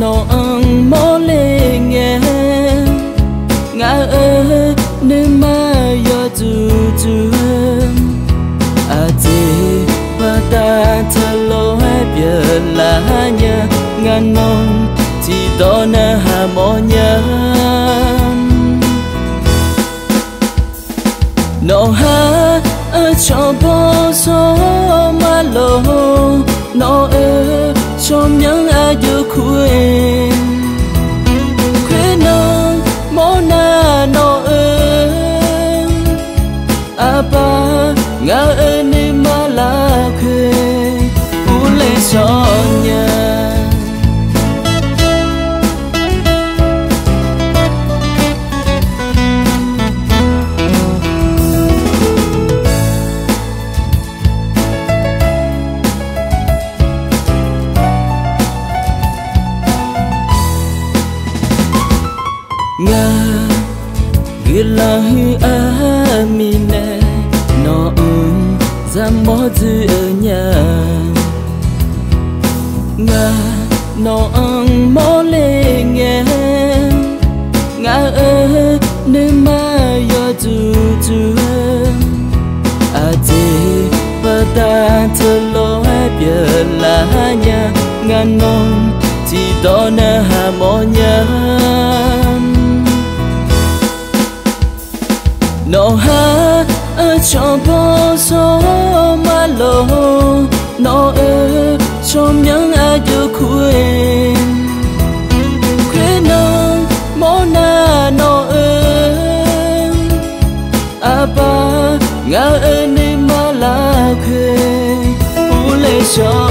nó ăn mó lê nghe ngã ơi nên mà yo tu tu à thế và ta thở lo hay bia là nha ngàn non chỉ đó na hà mò nhá nó ha ở cho bao số mà lo nó ở trong những ai yêu quên quên nó món na nó ở à ba ngã ở nơi mà là quên u lệ cho nhà nga gila hi amine no ra mó dư ở nhà nga no ăn mó lê nghe nga ơi nơi mà yo tu tu à thế và ta thở lo hay bia là nha ngàn non chỉ đó na hà mò nhá nó ha ở trong bao số mà lo nó ở trong những ai yêu quên quên nó món na nó ở à ba ngã ở nơi mà là quên u lệ cho